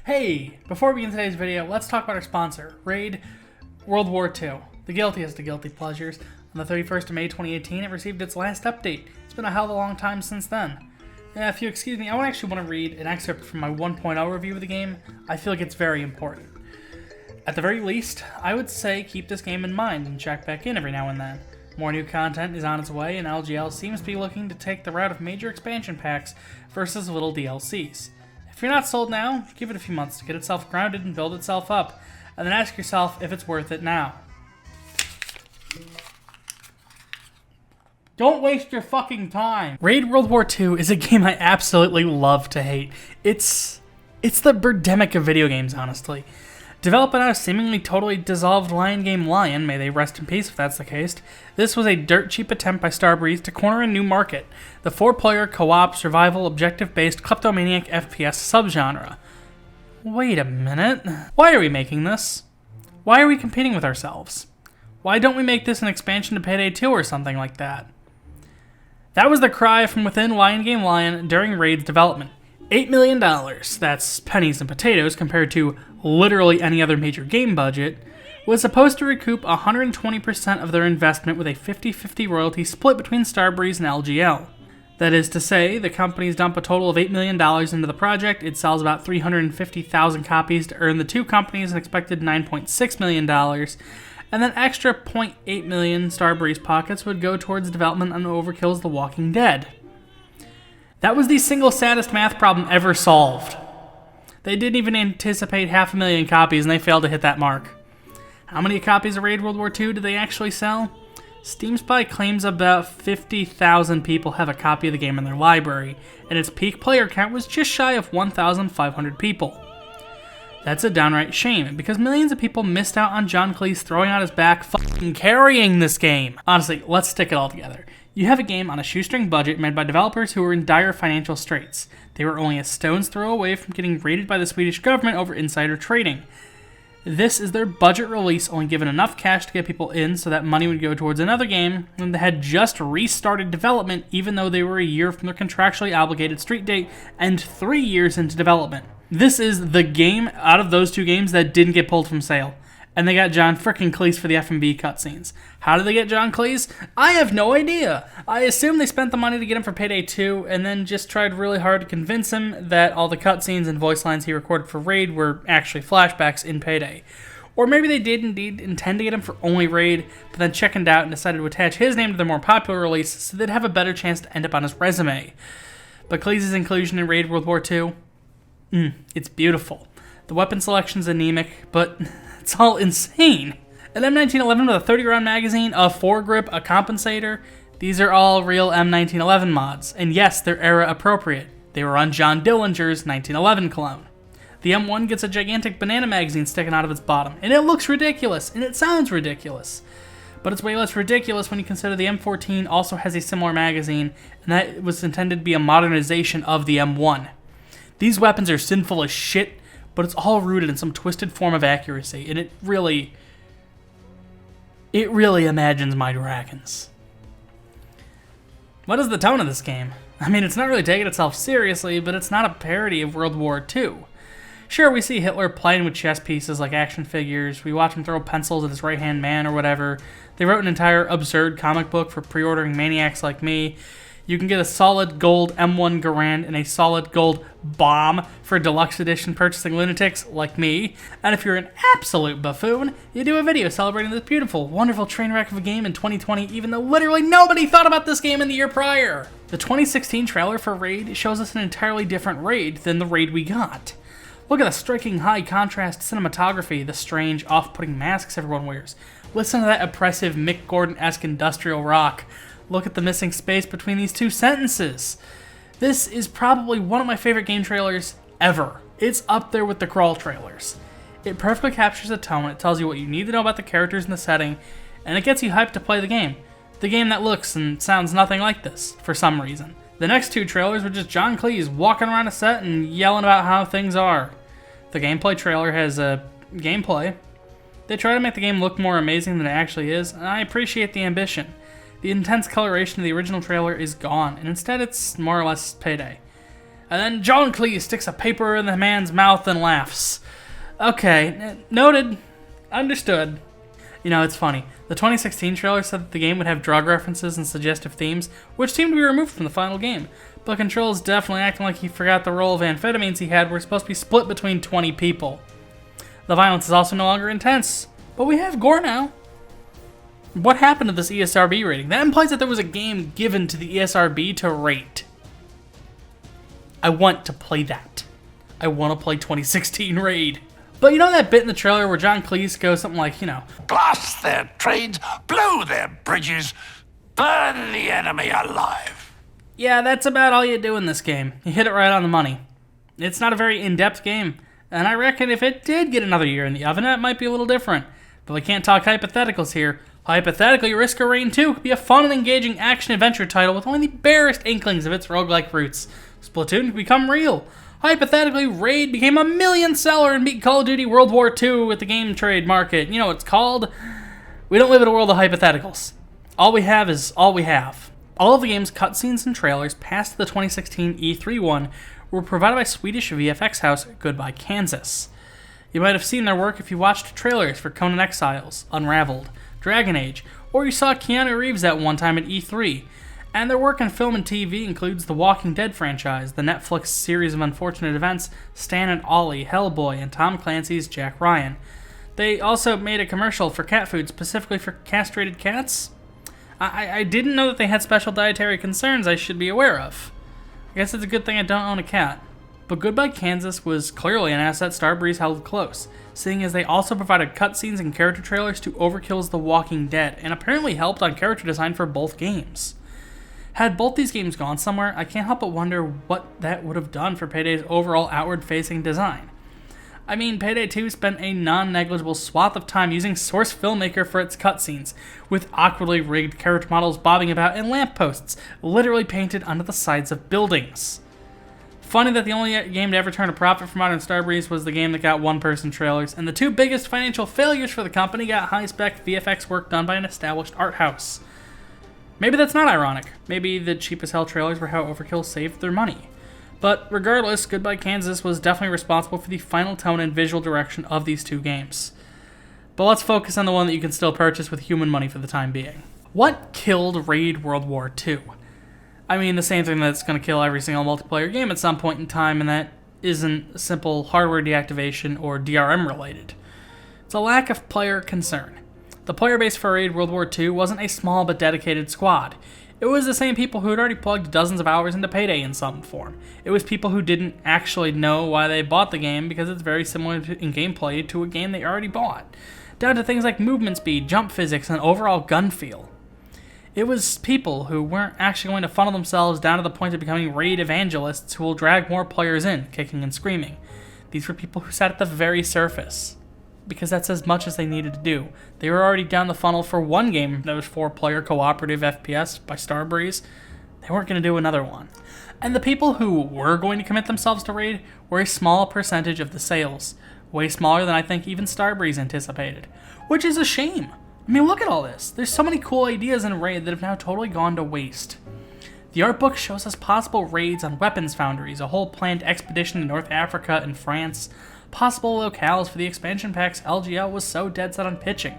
Hey, before we begin today's video, let's talk about our sponsor, Raid World War II. The guiltiest of guilty pleasures. On the 31st of May 2018, it received its last update. It's been a hell of a long time since then. If you excuse me, I actually want to read an excerpt from my 1.0 review of the game. I feel like it's very important. At the very least, I would say keep this game in mind and check back in every now and then. More new content is on its way, and LGL seems to be looking to take the route of major expansion packs versus little DLCs. If you're not sold now, give it a few months to get itself grounded and build itself up, and then ask yourself if it's worth it now. Don't waste your fucking time! Raid World War II is a game I absolutely love to hate. It's the Birdemic of video games, honestly. Developed by a seemingly totally dissolved Lion Game Lion, may they rest in peace if that's the case, this was a dirt cheap attempt by Starbreeze to corner a new market, the 4-player co-op survival objective-based kleptomaniac FPS subgenre. Wait a minute. Why are we making this? Why are we competing with ourselves? Why don't we make this an expansion to Payday 2 or something like that? That was the cry from within Lion Game Lion during Raid's development. $8 million, that's pennies and potatoes compared to literally any other major game budget, was supposed to recoup 120% of their investment with a 50-50 royalty split between Starbreeze and LGL. That is to say, the companies dump a total of $8 million into the project, it sells about 350,000 copies to earn the two companies an expected $9.6 million, and then extra $0.8 million Starbreeze pockets would go towards development on Overkill's The Walking Dead. That was the single saddest math problem ever solved. They didn't even anticipate 500,000 copies and they failed to hit that mark. How many copies of Raid World War II did they actually sell? Steam Spy claims about 50,000 people have a copy of the game in their library, and its peak player count was just shy of 1,500 people. That's a downright shame, because millions of people missed out on John Cleese throwing out his back fucking carrying this game. Honestly, let's stick it all together. You have a game on a shoestring budget made by developers who were in dire financial straits. They were only a stone's throw away from getting raided by the Swedish government over insider trading. This is their budget release, only given enough cash to get people in so that money would go towards another game, and they had just restarted development even though they were a year from their contractually obligated street date and 3 years into development. This is the game out of those two games that didn't get pulled from sale. And they got John frickin' Cleese for the F&B cutscenes. How did they get John Cleese? I have no idea. I assume they spent the money to get him for Payday 2 and then just tried really hard to convince him that all the cutscenes and voice lines he recorded for Raid were actually flashbacks in Payday. Or maybe they did indeed intend to get him for only Raid, but then chickened out and decided to attach his name to their more popular release so they'd have a better chance to end up on his resume. But Cleese's inclusion in Raid World War II? It's beautiful. The weapon selection's anemic, but it's all insane. An M1911 with a 30-round magazine, a foregrip, a compensator, these are all real M1911 mods, and yes, they're era appropriate. They were on John Dillinger's 1911 clone. The M1 gets a gigantic banana magazine sticking out of its bottom, and it looks ridiculous, and it sounds ridiculous. But it's way less ridiculous when you consider the M14 also has a similar magazine, and that was intended to be a modernization of the M1. These weapons are sinful as shit, but it's all rooted in some twisted form of accuracy, and it really imagines my dragons. What is the tone of this game? I mean, it's not really taking itself seriously, but it's not a parody of World War II. Sure, we see Hitler playing with chess pieces like action figures, we watch him throw pencils at his right-hand man or whatever, they wrote an entire absurd comic book for pre-ordering maniacs like me. You can get a solid gold M1 Garand and a solid gold bomb for deluxe edition purchasing lunatics like me. And if you're an absolute buffoon, you do a video celebrating this beautiful, wonderful train wreck of a game in 2020, even though literally nobody thought about this game in the year prior. The 2016 trailer for Raid shows us an entirely different Raid than the Raid we got. Look at the striking high contrast cinematography, the strange, off-putting masks everyone wears. Listen to that oppressive Mick Gordon-esque industrial rock. Look at the missing space between these two sentences. This is probably one of my favorite game trailers ever. It's up there with the Crawl trailers. It perfectly captures the tone, it tells you what you need to know about the characters and the setting, and it gets you hyped to play the game. The game that looks and sounds nothing like this, for some reason. The next two trailers were just John Cleese walking around a set and yelling about how things are. The gameplay trailer has gameplay. They try to make the game look more amazing than it actually is, and I appreciate the ambition. The intense coloration of the original trailer is gone, and instead it's more or less Payday. And then John Cleese sticks a paper in the man's mouth and laughs. Okay, noted. Understood. You know, it's funny. The 2016 trailer said that the game would have drug references and suggestive themes, which seemed to be removed from the final game. But Control is definitely acting like he forgot the roll of amphetamines he had were supposed to be split between 20 people. The violence is also no longer intense, but we have gore now. What happened to this ESRB rating? That implies that there was a game given to the ESRB to rate. I want to play that. I want to play 2016 Raid. But you know that bit in the trailer where John Cleese goes something like, blast their trains, blow their bridges, burn the enemy alive. Yeah, that's about all you do in this game. You hit it right on the money. It's not a very in-depth game, and I reckon if it did get another year in the oven, it might be a little different. But we can't talk hypotheticals here. Hypothetically, Risk of Rain 2 could be a fun and engaging action-adventure title with only the barest inklings of its roguelike roots. Splatoon could become real. Hypothetically, Raid became a million seller and beat Call of Duty World War II with the game trade market. You know what it's called? We don't live in a world of hypotheticals. All we have is all we have. All of the game's cutscenes and trailers past the 2016 E3 one were provided by Swedish VFX house Goodbye Kansas. You might have seen their work if you watched trailers for Conan Exiles, Unraveled, Dragon Age, or you saw Keanu Reeves at one time at E3. And their work in film and TV includes the Walking Dead franchise, the Netflix series of unfortunate events, Stan and Ollie, Hellboy, and Tom Clancy's Jack Ryan. They also made a commercial for cat food specifically for castrated cats. I didn't know that they had special dietary concerns I should be aware of. I guess it's a good thing I don't own a cat. But Goodbye Kansas was clearly an asset Starbreeze held close, seeing as they also provided cutscenes and character trailers to Overkill's The Walking Dead, and apparently helped on character design for both games. Had both these games gone somewhere, I can't help but wonder what that would have done for Payday's overall outward-facing design. I mean, Payday 2 spent a non-negligible swath of time using Source Filmmaker for its cutscenes, with awkwardly rigged character models bobbing about in lampposts, literally painted onto the sides of buildings. Funny that the only game to ever turn a profit for Modern Starbreeze was the game that got one-person trailers, and the two biggest financial failures for the company got high-spec VFX work done by an established art house. Maybe that's not ironic. Maybe the cheap-as-hell trailers were how Overkill saved their money. But regardless, Goodbye Kansas was definitely responsible for the final tone and visual direction of these two games. But let's focus on the one that you can still purchase with human money for the time being. What killed Raid World War II? I mean, the same thing that's going to kill every single multiplayer game at some point in time, and that isn't simple hardware deactivation or DRM related. It's a lack of player concern. The player base for Raid World War II wasn't a small but dedicated squad. It was the same people who had already plugged dozens of hours into Payday in some form. It was people who didn't actually know why they bought the game because it's very similar in gameplay to a game they already bought, down to things like movement speed, jump physics, and overall gun feel. It was people who weren't actually going to funnel themselves down to the point of becoming raid evangelists who will drag more players in, kicking and screaming. These were people who sat at the very surface, because that's as much as they needed to do. They were already down the funnel for one game that was 4-player cooperative FPS by Starbreeze. They weren't going to do another one. And the people who were going to commit themselves to Raid were a small percentage of the sales, way smaller than I think even Starbreeze anticipated, which is a shame. I mean, look at all this. There's so many cool ideas in Raid that have now totally gone to waste. The art book shows us possible raids on weapons foundries, a whole planned expedition to North Africa and France, possible locales for the expansion packs LGL was so dead set on pitching,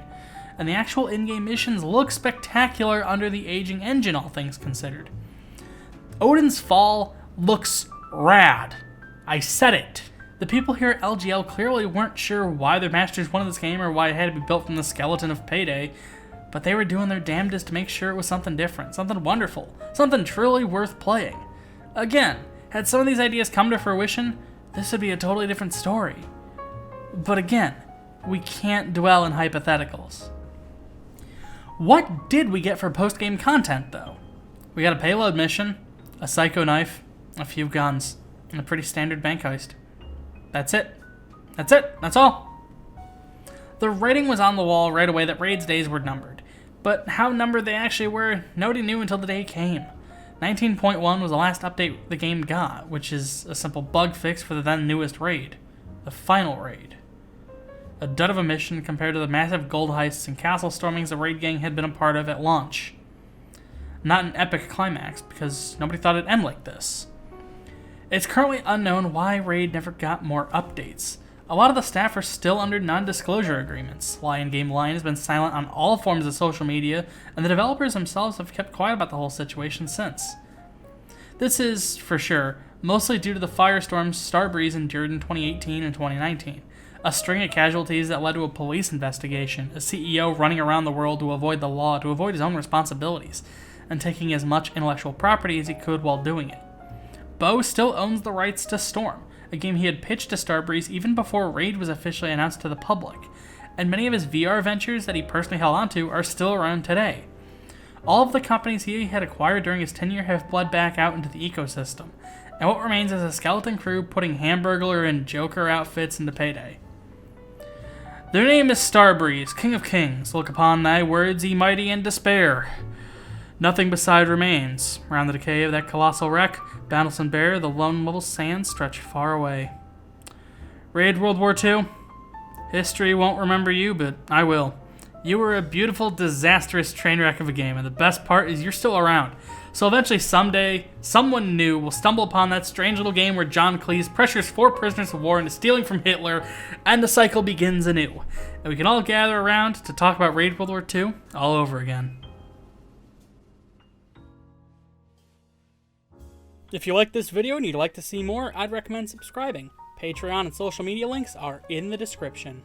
and the actual in-game missions look spectacular under the aging engine, all things considered. Odin's Fall looks rad. I said it. The people here at LGL clearly weren't sure why their masters wanted this game or why it had to be built from the skeleton of Payday, but they were doing their damnedest to make sure it was something different, something wonderful, something truly worth playing. Again, had some of these ideas come to fruition, this would be a totally different story. But again, we can't dwell in hypotheticals. What did we get for post-game content, though? We got a payload mission, a psycho knife, a few guns, and a pretty standard bank heist. That's it. That's it. That's all. The writing was on the wall right away that Raid's days were numbered, but how numbered they actually were, nobody knew until the day came. 19.1 was the last update the game got, which is a simple bug fix for the then newest Raid, the final Raid. A dud of a mission compared to the massive gold heists and castle stormings the Raid gang had been a part of at launch. Not an epic climax, because nobody thought it'd end like this. It's currently unknown why Raid never got more updates. A lot of the staff are still under non-disclosure agreements. Lion Game Lion has been silent on all forms of social media, and the developers themselves have kept quiet about the whole situation since. This is, for sure, mostly due to the firestorms Starbreeze endured in 2018 and 2019, a string of casualties that led to a police investigation, a CEO running around the world to avoid the law, to avoid his own responsibilities, and taking as much intellectual property as he could while doing it. Bo still owns the rights to Storm, a game he had pitched to Starbreeze even before Raid was officially announced to the public, and many of his VR ventures that he personally held onto are still around today. All of the companies he had acquired during his tenure have bled back out into the ecosystem, and what remains is a skeleton crew putting Hamburglar and Joker outfits into payday. Their name is Starbreeze, King of Kings. Look upon thy words, ye mighty, in despair. Nothing beside remains. Round the decay of that colossal wreck, boundless and bare, the lone level sands stretch far away. Raid World War II? History won't remember you, but I will. You were a beautiful, disastrous train wreck of a game, and the best part is you're still around. So eventually, someday, someone new will stumble upon that strange little game where John Cleese pressures 4 prisoners of war into stealing from Hitler, and the cycle begins anew. And we can all gather around to talk about Raid World War II all over again. If you like this video and you'd like to see more, I'd recommend subscribing. Patreon and social media links are in the description.